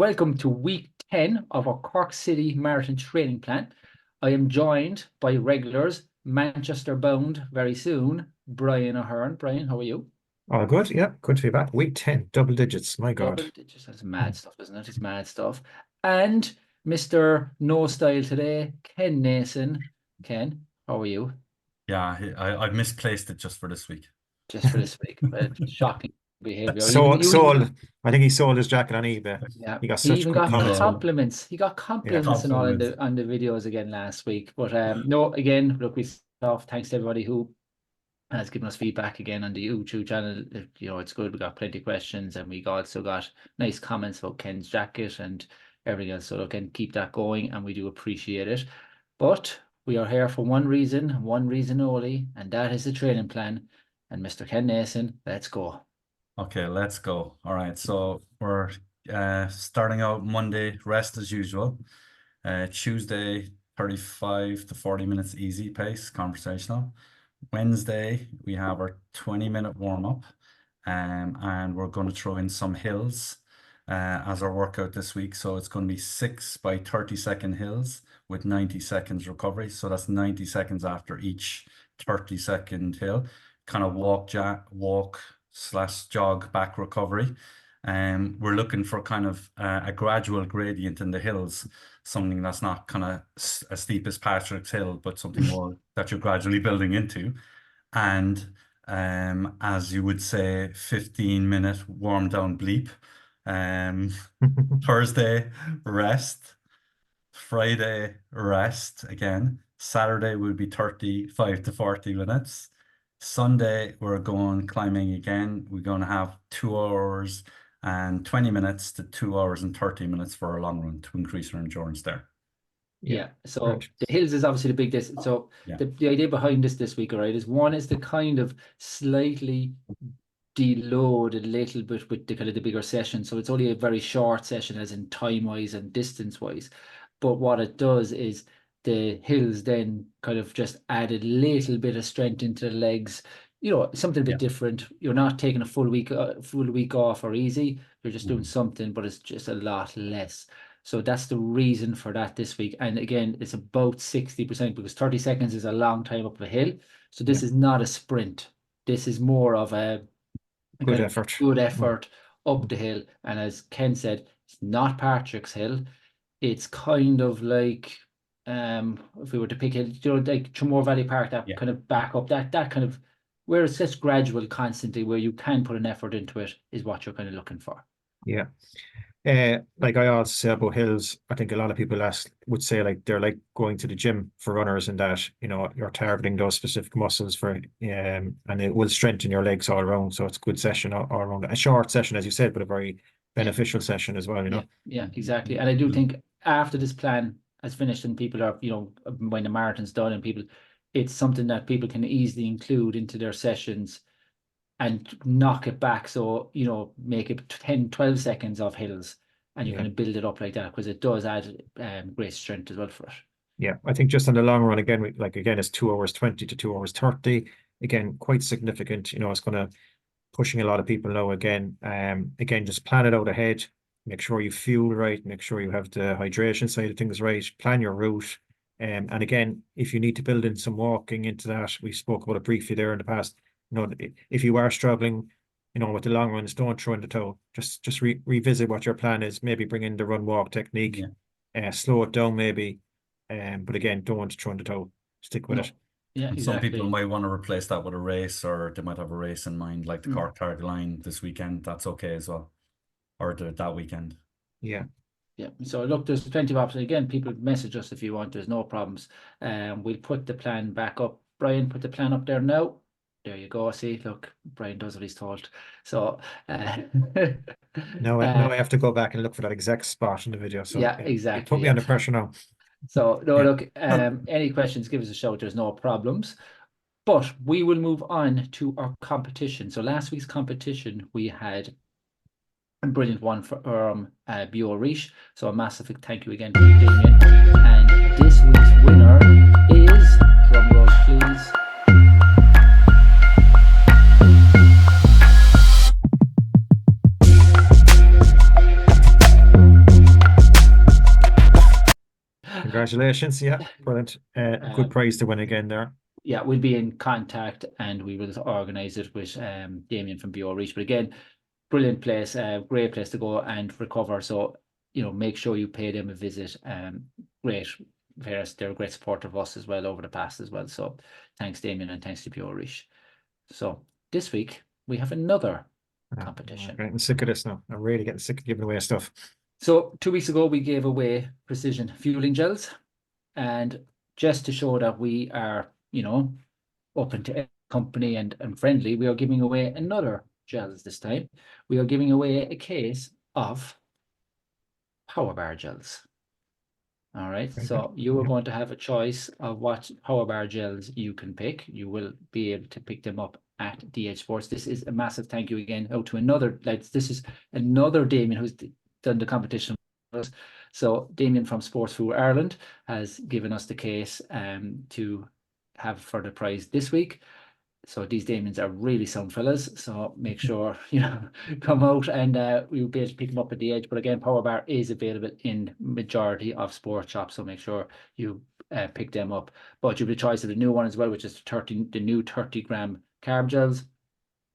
Welcome to week 10 of our Cork City Marathon training plan. I am joined by regulars, Manchester bound very soon, Brian Ahern. Brian, how are you? All good. Yeah, good to be back. Week 10, double digits. My God. Double digits, that's mad stuff, isn't it? It's mad stuff. And Mr. No Style today, Ken Nason. Ken, how are you? Yeah, I've misplaced it just for this week. Just for this week. Shocking behavior. Sold. I think he sold his jacket on eBay. Yeah, He got he such even good got comments on it. compliments. He got Yeah. compliments and all on Compliments. the videos again last week. But no, again, look, we off. Thanks to everybody who has given us feedback again on the YouTube channel. It's good. We got plenty of questions, and we also got nice comments about Ken's jacket and everything else. So again, keep that going, and we do appreciate it. But we are here for one reason only, and that is the training plan. And Mr. Ken Nason, let's go. Okay, let's go. All right, so we're starting out Monday, rest as usual. Tuesday, 35 to 40 minutes easy pace, conversational. Wednesday, we have our 20-minute warm-up, and we're going to throw in some hills as our workout this week. So it's going to be 6 by 30-second hills with 90 seconds recovery. So that's 90 seconds after each 30-second hill. Kind of walk/jog back recovery. We're looking for kind of a gradual gradient in the hills, something that's not kind of as steep as Patrick's Hill, but something more that you're gradually building into. And as you would say, 15-minute warm down bleep. Thursday, rest. Friday, rest again. Saturday will be 35 to 40 minutes. Sunday, we're going climbing again. We're going to have 2 hours and 20 minutes to 2 hours and 30 minutes for our long run to increase our endurance there. Yeah. So Right. the hills is obviously the big distance. So Yeah. the idea behind this week, all right, is one is to kind of slightly deload a little bit with the kind of the bigger session. So it's only a very short session as in time wise and distance wise. But what it does is the hills then kind of just add a little bit of strength into the legs, something a bit Yeah. different. You're not taking a full week off or easy. You're just doing Mhm. something, but it's just a lot less. So that's the reason for that this week. And again, it's about 60% because 30 seconds is a long time up a hill. So this is not a sprint. This is more of a Good kind of effort. good effort up the hill. And as Ken said, it's not Patrick's Hill. It's kind of like if we were to pick it, like Tramore Valley Park, that Yeah. kind of back up, that kind of where it's just gradual constantly, where you can put an effort into it, is what you're kind of looking for. Yeah. Like I also say about hills, I think a lot of people would say like they're like going to the gym for runners, and that you're targeting those specific muscles and it will strengthen your legs all around. So it's a good session all around. A short session, as you said, but a very beneficial session as well. Yeah, exactly. And I do think after this plan has finished and people are, when the marathon's done and it's something that people can easily include into their sessions and knock it back. So, make it 10, 12 seconds of hills and you Yeah. kind of build it up like that because it does add great strength as well for it. Yeah, I think just in the long run, again, it's 2 hours 20 to 2 hours 30. Again, quite significant. It's going to pushing a lot of people now again. Again, just plan it out ahead. Make sure you fuel right. Make sure you have the hydration side of things right. Plan your route. And again, if you need to build in some walking into that, we spoke about it briefly there in the past. If you are struggling, with the long runs, don't throw in the towel. Just revisit what your plan is. Maybe bring in the run walk technique. Slow it down maybe. But again, don't throw in the towel. Stick with it. Yeah, And exactly. some people might want to replace that with a race, or they might have a race in mind, like the Cork Target Line this weekend. That's okay as well, or that weekend. Yeah. Yeah. So look, there's plenty of options. Again, people message us if you want. There's no problems. We'll put the plan back up. Brian, put the plan up there now. There you go. See, look, Brian does what he's told. So Now I have to go back and look for that exact spot in the video. So yeah, you exactly. put me under pressure now. So no, Yeah. look, any questions, give us a shout. There's no problems. But we will move on to our competition. So last week's competition, we had a brilliant one from Bio Riche. So a massive thank you again to Damian. And this week's winner is, drum roll please, Congratulations. Yeah, brilliant. Good prize to win again there. Yeah, we'll be in contact and we will organise it with Damian from BO Reach. But again, brilliant place, great place to go and recover. So, make sure you pay them a visit. Great. They're a great supporter of us as well over the past as well. So thanks, Damian, and thanks to BO Reach. So this week we have another competition. I'm getting sick of this now. I'm really getting sick of giving away stuff. So 2 weeks ago we gave away precision fueling gels, and just to show that we are, open to company and friendly, we are giving away another gels this time. We are giving away a case of PowerBar Gels. All right, so you are going to have a choice of what PowerBar Gels you can pick. You will be able to pick them up at DH Sports. This is a massive thank you again out to another, this is another Damian who's done the competition with us. So Damian from Sports Food Ireland has given us the case to have for the prize this week. So these Damians are really sound fellas. So make sure, come out and we'll be able to pick them up at the edge. But again, PowerBar is available in majority of sports shops. So make sure you pick them up. But you'll be choice of the new one as well, which is the new 30-gram carb gels.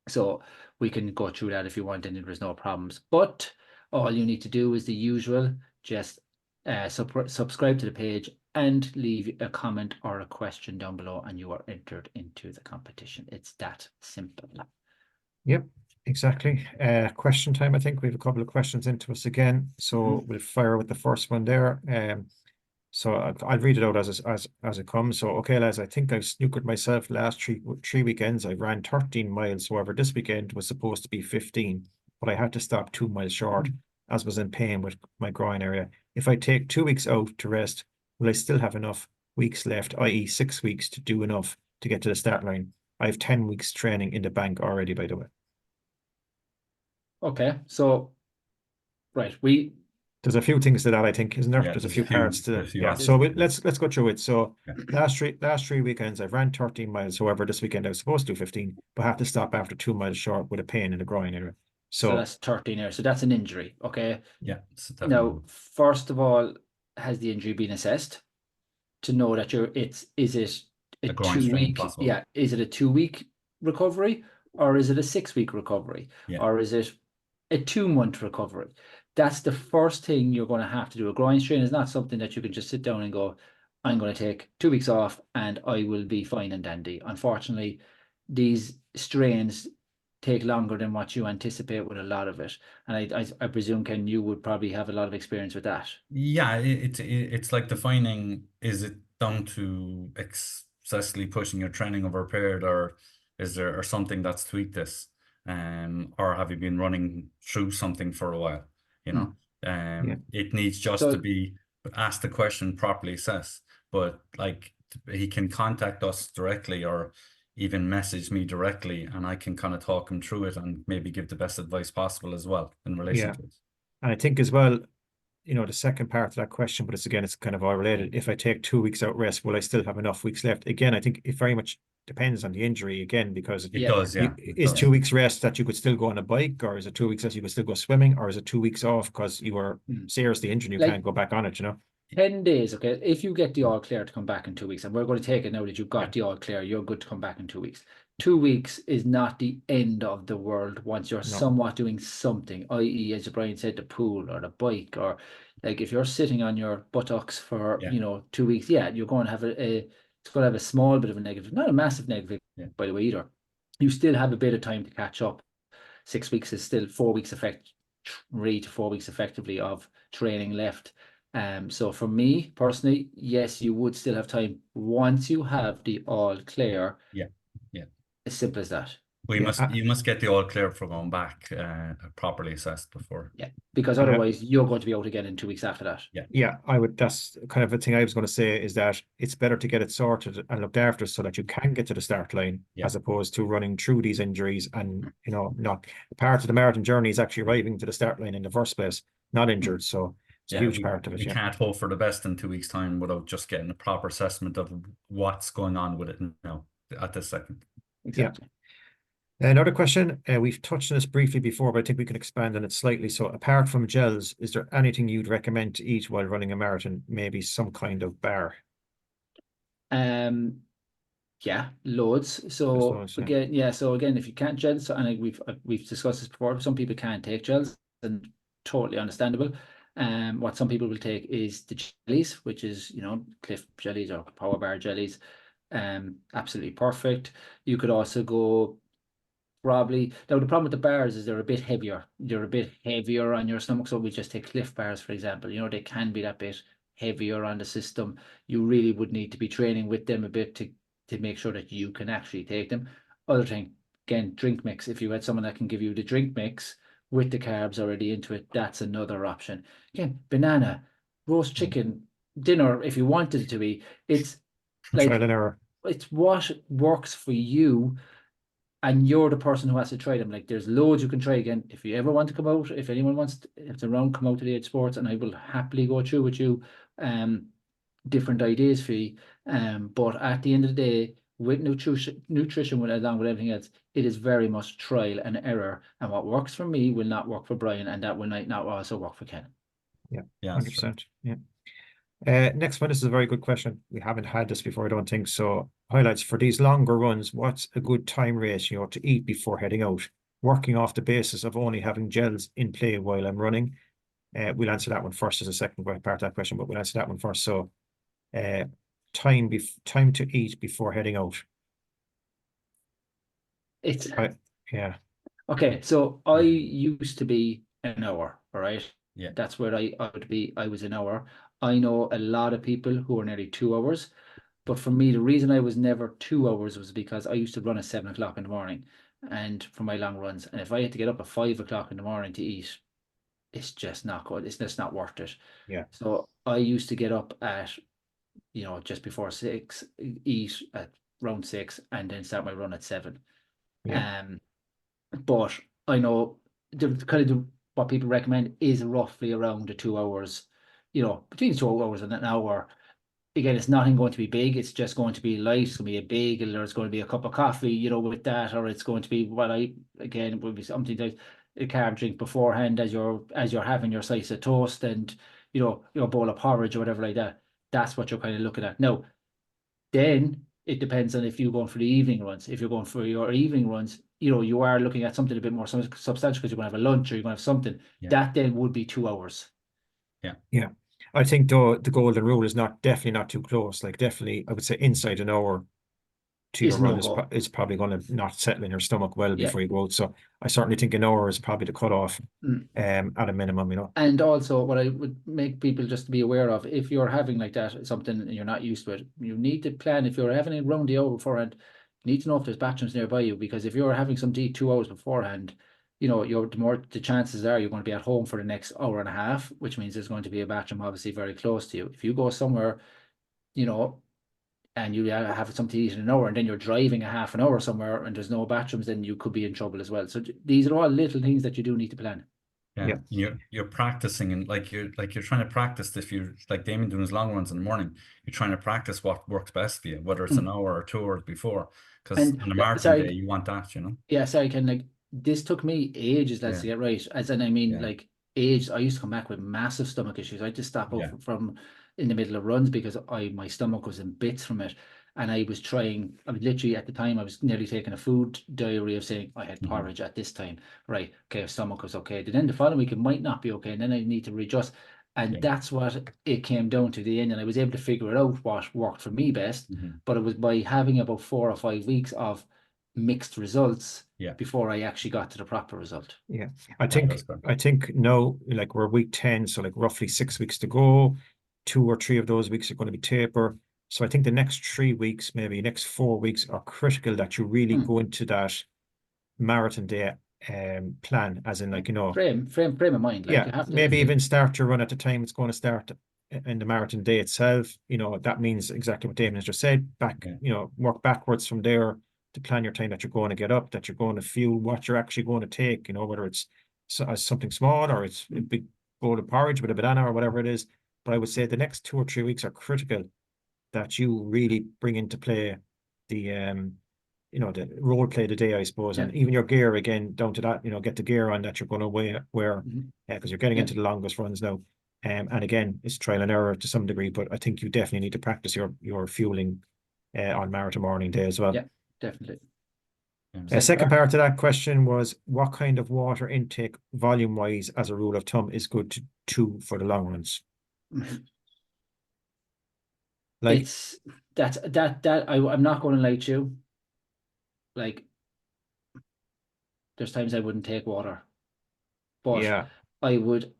So we can go through that if you want, and there's no problems. But all you need to do is the usual, just subscribe to the page and leave a comment or a question down below, and you are entered into the competition. It's that simple. Yep, exactly. Question time. I think we have a couple of questions into us again, so we'll fire with the first one there. So I'll read it out as it comes. So okay, lads, I think I've snookered myself last three weekends. I ran 13 miles. However, this weekend was supposed to be 15, but I had to stop 2 miles short, as was in pain with my groin area. If I take 2 weeks out to rest, will I still have enough weeks left, i.e. 6 weeks, to do enough to get to the start line? I have 10 weeks training in the bank already, by the way. Okay, so right, there's a few things to that, I think, isn't there? Yeah, there's a few parts to that. Yeah. aspects. So let's go through it. So last three weekends I've ran 13 miles. However, this weekend I was supposed to do 15, but had to stop after 2 miles short with a pain in the groin area. So that's 13 there. So that's an injury. Okay. Yeah. Now, first of all, has the injury been assessed to know that is it a 2 week? Yeah. Is it a 2 week recovery, or is it a 6 week recovery, or is it a 2 month recovery? That's the first thing you're going to have to do. A groin strain is not something that you can just sit down and go, I'm going to take 2 weeks off and I will be fine and dandy. Unfortunately, these strains take longer than what you anticipate with a lot of it. And I presume, Ken, you would probably have a lot of experience with that. Yeah, it's like defining, is it down to excessively pushing your training over a period, or is there something that's tweaked this? Or have you been running through something for a while? It needs just to be asked the question, properly assessed. But like, he can contact us directly or even message me directly, and I can kind of talk him through it and maybe give the best advice possible as well in relation to it. And I think as well, the second part of that question, but it's kind of all related. If I take 2 weeks out rest, will I still have enough weeks left? Again, I think it very much depends on the injury again, because it does, yeah. Is 2 weeks rest that you could still go on a bike, or is it 2 weeks that you could still go swimming, or is it 2 weeks off because you were seriously injured and you can't go back on it, 10 days, okay. If you get the all clear to come back in 2 weeks, and we're going to take it now that you've got the all clear, you're good to come back in 2 weeks. 2 weeks is not the end of the world once you're somewhat doing something, i.e., as Brian said, the pool or the bike, or like if you're sitting on your buttocks for 2 weeks, you're going to have it's going to have a small bit of a negative, not a massive negative, by the way, either. You still have a bit of time to catch up. 6 weeks is still 4 weeks 3 to 4 weeks effectively of training left. So for me personally, yes, you would still have time once you have the all clear. Yeah. As simple as that. Well, you must get the all clear for going back properly assessed before. Yeah, because otherwise you're going to be out again in 2 weeks after that. Yeah, that's kind of a thing I was going to say, is that it's better to get it sorted and looked after so that you can get to the start line, as opposed to running through these injuries and not part of the marathon journey is actually arriving to the start line in the first place, not injured. So it's a huge part of it. You can't hope for the best in 2 weeks' time without just getting a proper assessment of what's going on with it now at this second. Exactly. Another question, we've touched on this briefly before, but I think we can expand on it slightly. So apart from gels, is there anything you'd recommend to eat while running a marathon? Maybe some kind of bar? Yeah, loads. There's So loads, yeah. again, yeah. So again, if you can't gels, and we've discussed this before, some people can't take gels, and totally understandable. What some people will take is the jellies, which is Cliff jellies or PowerBar jellies. Absolutely perfect. You could also go probably now the problem with the bars is they're a bit heavier. They're a bit heavier on your stomach. So we just take Cliff bars, for example. They can be that bit heavier on the system. You really would need to be training with them a bit to make sure that you can actually take them. Other thing, again, drink mix. If you had someone that can give you the drink mix with the carbs already into it, that's another option. Again, banana, roast chicken, dinner, if you wanted it to be. It's Trial like and error. it's what works for you, and you're the person who has to try them. Like there's loads you can try. Again, if you ever want to come out, if anyone wants to, if it's around, come out to the Age Sports, and I will happily go through with you different ideas for you. But at the end of the day, with nutrition along with everything else, it is very much trial and error. And what works for me will not work for Brian, and that will not also work for Ken. Yeah, Yeah, that's true. 100%. Yeah. Next one, this is a very good question. We haven't had this before, I don't think. So highlights for these longer runs, what's a good time ratio to eat before heading out? Working off the basis of only having gels in play while I'm running. We'll answer that one first as a second part of that question, but we'll answer that one first. So time to eat before heading out. It's Yeah. Okay, so I used to be an hour, all right? Yeah. That's where I would be. I was an hour. I know a lot of people who are nearly 2 hours, but for me, the reason I was never 2 hours was because I used to run at 7 o'clock in the morning, and for my long runs. And if I had to get up at 5 o'clock in the morning to eat, it's just not good. It's just not worth it. Yeah. So I used to get up at, just before 6, eat at around 6, and then start my run at 7. Yeah. But I know what people recommend is roughly around the 2 hours, between 2 hours and an hour. Again, it's nothing going to be big. It's just going to be light. It's going to be a bagel, or it's going to be a cup of coffee, with that, or it's going to be it would be something like a carb drink beforehand as you're having your slice of toast and your bowl of porridge or whatever like that. That's what you're kind of looking at. Now, then it depends on if you're going for the evening runs. If you're going for your evening runs, you are looking at something a bit more substantial because you're going to have a lunch or you're going to have something. Yeah. That then would be 2 hours. Yeah. I think though the golden rule is definitely not too close. Like definitely, I would say inside an hour to your Is run no is, go. is probably going to not settle in your stomach well Yeah. before you go out. So I certainly think an hour is probably the cutoff at a minimum, And also what I would make people just to be aware of, if you're having like that, something and you're not used to it, you need to plan. If you're having it around the hour beforehand, you need to know if there's bathrooms nearby you, because if you're having some to eat 2 hours beforehand, the chances are you're going to be at home for the next hour and a half, which means there's going to be a bathroom obviously very close to you. If you go somewhere, and you have something to eat in an hour, and then you're driving a half an hour somewhere and there's no bathrooms, then you could be in trouble as well. So these are all little things that you do need to plan. Yeah, you're practicing, and you're trying to practice. If you like Damien doing his long runs in the morning, you're trying to practice what works best for you, whether it's an hour or 2 hours before. Because And on a marathon day, you want that, yeah, sorry, Ken, this took me ages, Yeah. to get right. As in, I mean, Yeah. ages. I used to come back with massive stomach issues. I had to stop Yeah. out from in the middle of runs because my stomach was in bits from it. And I was literally at the time, I was nearly taking a food diary of saying I had porridge at this time. Right. Okay. Stomach was okay. Then the following week, it might not be okay. And then I need to readjust. And that's what it came down to the end. And I was able to figure it out what worked for me best. But it was by having about 4 or 5 weeks of mixed results before I actually got to the proper result. Yeah. I think now, like, we're week 10, so like roughly 6 weeks to go. 2 or 3 of those weeks are going to be taper. So I think the next 3 weeks, maybe next 4 weeks, are critical that you really go into that marathon day plan, as in, like, frame of mind. Like, you have to maybe even start your run at the time it's going to start in the marathon day itself. That means exactly what Damien has just said. Work backwards from there to plan your time that you're going to get up, that you're going to fuel what you're actually going to take, whether it's something small or it's a big bowl of porridge with a banana or whatever it is. But I would say the next 2 or 3 weeks are critical that you really bring into play the the role play the day, I suppose, and even your gear again down to that, get the gear on that you're going to wear, because you're getting into the longest runs now. And again, it's trial and error to some degree, but I think you definitely need to practice your fueling on marathon morning day as well. Yeah, definitely. Second part to that question was, what kind of water intake volume wise as a rule of thumb is good to for the long runs? Like, it's I'm not going to lie to you. Like, there's times I wouldn't take water, but yeah, I would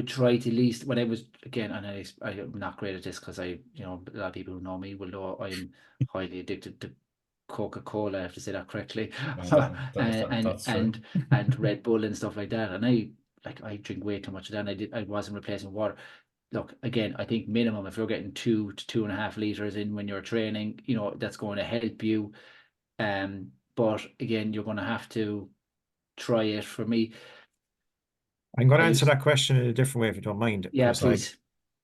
try to at least, when I was, again, and I'm not great at this because a lot of people who know me will know I'm highly addicted to Coca-Cola, I have to say that correctly, That's true. and Red Bull and stuff like that. And I drink way too much of that, and I wasn't replacing water. Look, again, I think minimum, if you're getting 2 to 2.5 liters in when you're training, that's going to help you. But again, you're going to have to try it. For me, I'm going to answer that question in a different way if you don't mind. Yeah, because please.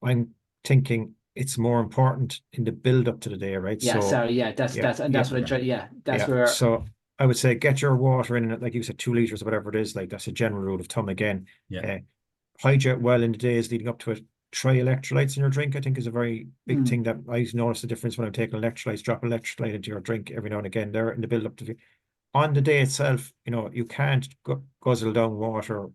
I'm thinking it's more important in the build up to the day, right? Yeah, So sorry, yeah, that's what I'm trying. Yeah, that's where. So I would say get your water in, like you said, 2 liters or whatever it is. Like, that's a general rule of thumb again. Yeah. Hydrate well in the days leading up to it. Try electrolytes in your drink, I think, is a very big thing that I notice the difference when I'm taking electrolytes. Drop an electrolyte into your drink every now and again there in the build up to the. On the day itself, you can't guzzle down water,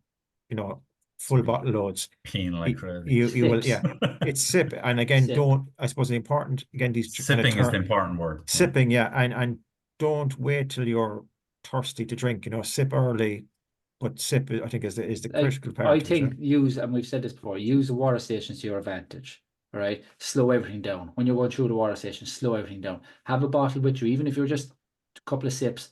full bottle loads. Clean like crazy. You will, yeah. It's sip, and again, Sip. don't. I suppose the important, again, these Sipping is the important word. Sipping, yeah, and don't wait till you're thirsty to drink. Sip early, but sip, I think, is the critical part. I think use, and we've said this before, use the water stations to your advantage. All right, slow everything down when you're going through the water station. Slow everything down. Have a bottle with you, even if you're just a couple of sips.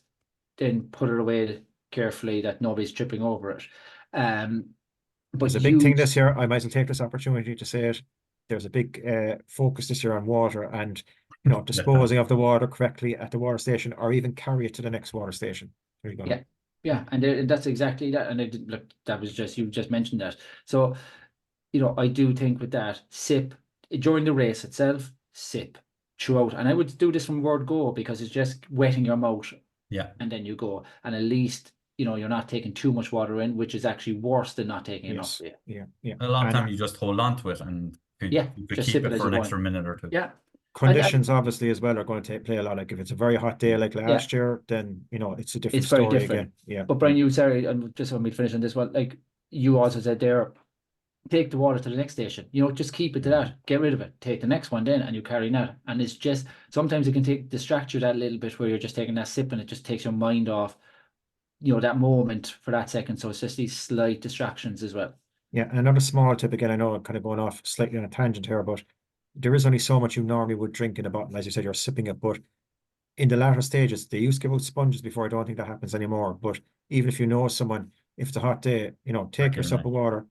Then put it away carefully that nobody's tripping over it. But there's a big thing this year. I might as well take this opportunity to say it. There's a big focus this year on water, and disposing of the water correctly at the water station, or even carry it to the next water station. There you go. Yeah, and that's exactly that. And look, that was just, you just mentioned that. So, I do think with that, sip during the race itself, sip throughout. And I would do this from word go, because it's just wetting your mouth. Yeah. And then you go, and at least you're not taking too much water in, which is actually worse than not taking enough. Yeah. A lot of time you just hold on to it, and you could just keep sip it for an extra going. minute or two. Yeah. Conditions obviously as well are going to play a lot. Like, if it's a very hot day like last year, then it's a different story. Very different again. Yeah. But Brian, you sorry, and just want me to finish on this one. Like you also said there, take the water to the next station. Just keep it to that. Get rid of it. Take the next one then, and you carry that. And it's just, sometimes it can distract you that little bit, where you're just taking that sip, and it just takes your mind off, that moment for that second. So it's just these slight distractions as well. Yeah, and another small tip, again, I know I'm kind of going off slightly on a tangent here, but there is only so much you normally would drink in a bottle. As you said, you're sipping it, but in the latter stages, they used to give out sponges before. I don't think that happens anymore. But even if you know someone, if it's a hot day, take your sip of water,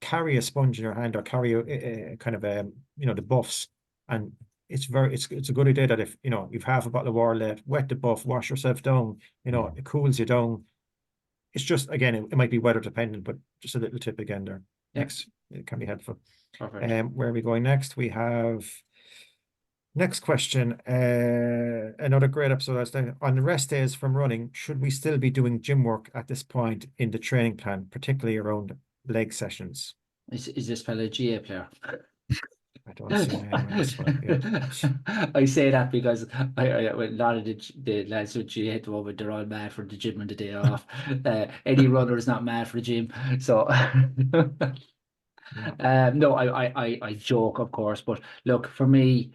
carry a sponge in your hand, or carry a kind of the buffs, and it's a good idea that if you've half a bottle of water left, wet the buff, wash yourself down. It cools you down. It's just, again, it might be weather dependent, but just a little tip again there. Next, it can be helpful. Perfect. Where are we going next? We have next question. Another great episode. On the rest days from running, should we still be doing gym work at this point in the training plan, particularly around leg sessions? Is this fella a GA player? I don't see anyone else. Yeah. I say that because a lot of the lads with GA at the moment, they're all mad for the gym on the day off. Any runner is not mad for the gym. So no, I joke, of course, but look, for me,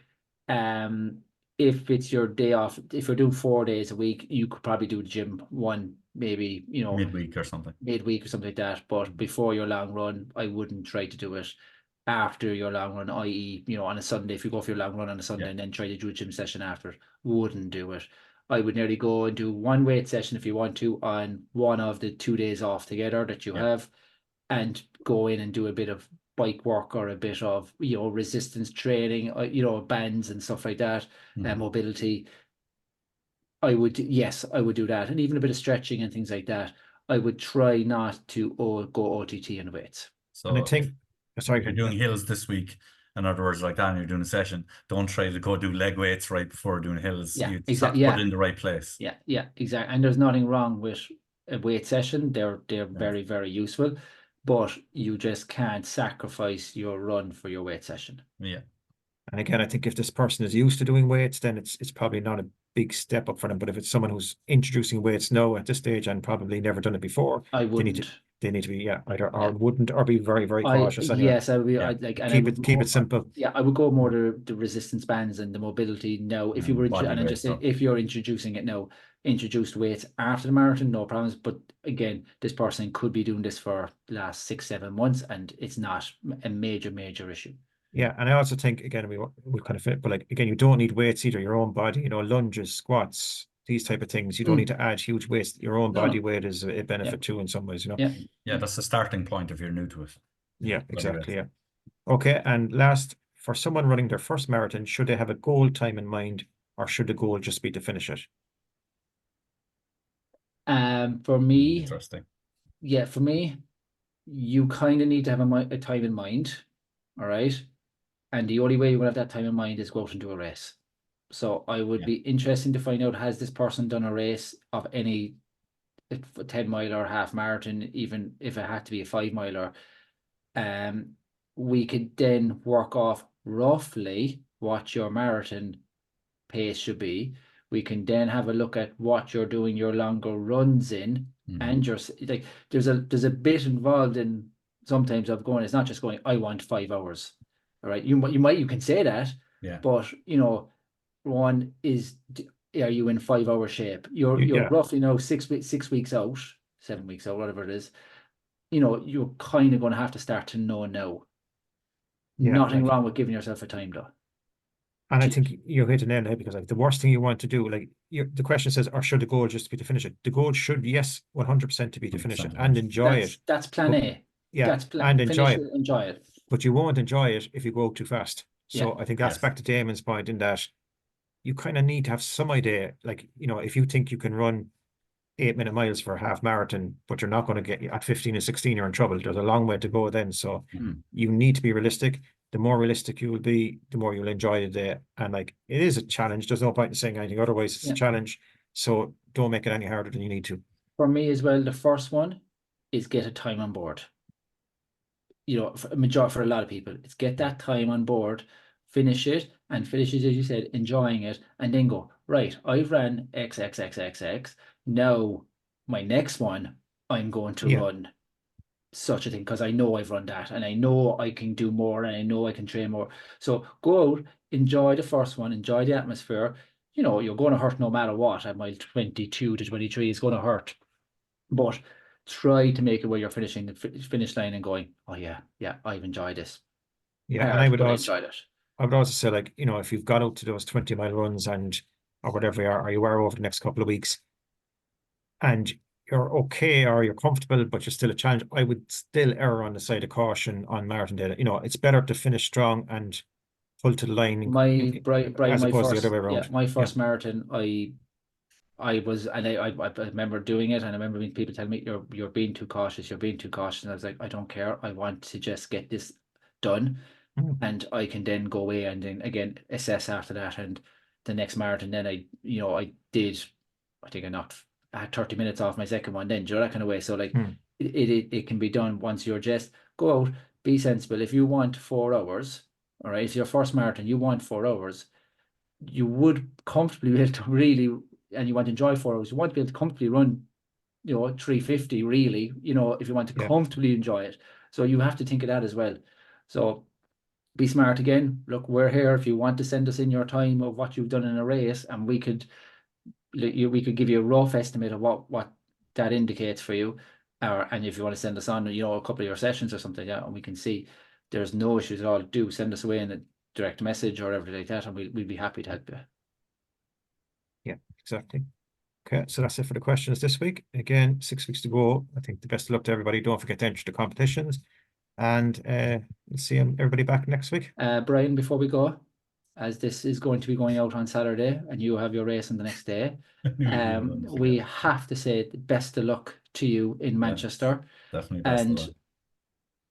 if it's your day off, if you're doing 4 days a week, you could probably do the gym one, maybe midweek or something like that. But before your long run, I wouldn't try to do it after your long run, i.e., on a Sunday. If you go for your long run on a Sunday and then try to do a gym session after, wouldn't do it. I would nearly go and do one weight session if you want to on one of the 2 days off together that you have, and go in and do a bit of bike work, or a bit of resistance training, bands and stuff like that, and mobility. I would do that, and even a bit of stretching and things like that. I would try not to go OTT and weights. So and I think, sorry, you're doing hills this week, In other words, like that, you're doing a session, don't try to go do leg weights right before doing hills. Yeah, You just have exactly. to put Yeah. it in the right place. Yeah, exactly. And there's nothing wrong with a weight session. They're very, very useful, but you just can't sacrifice your run for your weight session. Yeah. And again, I think if this person is used to doing weights, then it's probably not a big step up for them. But if it's someone who's introducing weights now at this stage and probably never done it before, I they need to wouldn't. be either or wouldn't or be very, very cautious anyway. Yes, I would be. Yeah. I'd like, and I Keep would it keep more, it simple. yeah, I would go more to the resistance bands and the mobility now. If you were, body and I weight just say, stuff. if you're introducing it now, introduced weights after the marathon, no problems. But again, this person could be doing this for the last 6-7 months, and it's not a major issue. Yeah, and I also think again we kind of fit, but like again, you don't need weights either. Your own body, lunges, squats, these type of things. You don't need to add huge weights. Your own body weight is a benefit too in some ways. Yeah, that's the starting point if you're new to it. Yeah, Body exactly. weight. Yeah. Okay, and last, for someone running their first marathon, should they have a goal time in mind, or should the goal just be to finish it? For me, Interesting. yeah, for me, you kind of need to have a time in mind, all right? And the only way you will have that time in mind is go out and do a race. So I would be interested to find out, has this person done a race of any 10 mile or half marathon, even if it had to be a 5 miler. We could then work off roughly what your marathon pace should be. We can then have a look at what you're doing your longer runs in, and you're like, there's a bit involved in sometimes of going. It's not just going, I want 5 hours. All right, you can say that, but one is, are you in 5 hour shape? You're roughly now 6 weeks out, 7 weeks out, whatever it is. You're kind of going to have to start to know now. Nothing wrong with giving yourself a time though. And I think you hit an nail there, because like the worst thing you want to do, like the question says, or should the goal just be to finish it? The goal should, yes, 100% to be to finish it and enjoy it. That's plan A. Yeah, that's plan, and enjoy it. Enjoy it. But you won't enjoy it if you go too fast. So I think that's back to Damon's point in that you kind of need to have some idea. Like, if you think you can run 8-minute miles for a half marathon, but you're not going to get at 15 and 16, you're in trouble. There's a long way to go then. So you need to be realistic. The more realistic you will be, the more you'll enjoy the day. And like, it is a challenge. There's no point in saying anything otherwise. It's a challenge. So don't make it any harder than you need to. For me as well, the first one is get a time on board. For a lot of people, it's get that time on board, finish it, as you said, enjoying it, and then go, right, I've ran X. Now my next one, I'm going to run such a thing, because I know I've run that, and I know I can do more, and I know I can train more. So go out, enjoy the first one, enjoy the atmosphere. You're going to hurt no matter what. At mile 22 to 23 is going to hurt, but try to make it where you're finishing the finish line and going, oh yeah, I've enjoyed this. Yeah, and I would also say, like, if you've got out to those 20-mile runs or whatever you are over the next couple of weeks, and you're okay or you're comfortable, but you're still a challenge, I would still err on the side of caution on marathon day. It's better to finish strong and pull to the line as opposed to the other way around. My first marathon, I was, and I remember doing it, and I remember people telling me, you're being too cautious, and I was like, I don't care, I want to just get this done, and I can then go away and then again assess after that. And the next marathon, then I think I had 30 minutes off my second one then, that kind of way. So like it can be done once you're just go out, be sensible. If you want 4 hours, all right, if your first marathon, you want 4 hours, you would comfortably be able to really, and you want to enjoy 4 hours, you want to be able to comfortably run, 350 really, if you want to comfortably enjoy it. So you have to think of that as well. So be smart again. Look, we're here if you want to send us in your time of what you've done in a race, and we could give you a rough estimate of what that indicates for you, and if you want to send us on, a couple of your sessions or something, and we can see. There's no issues at all. Do send us away in a direct message or everything like that, and we'd be happy to help you. Yeah, exactly. Okay, so that's it for the questions this week. Again, 6 weeks to go. I think the best of luck to everybody. Don't forget to enter the competitions, and we'll see everybody back next week. Brian, before we go, as this is going to be going out on Saturday and you have your race on the next day, we have to say the best of luck to you in Manchester. Definitely best of luck.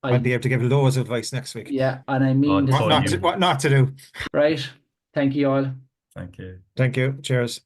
I'll be able to give loads of advice next week. Yeah, and I mean Oh, this. Tony. What not to do. Right. Thank you all. Thank you. Thank you. Cheers.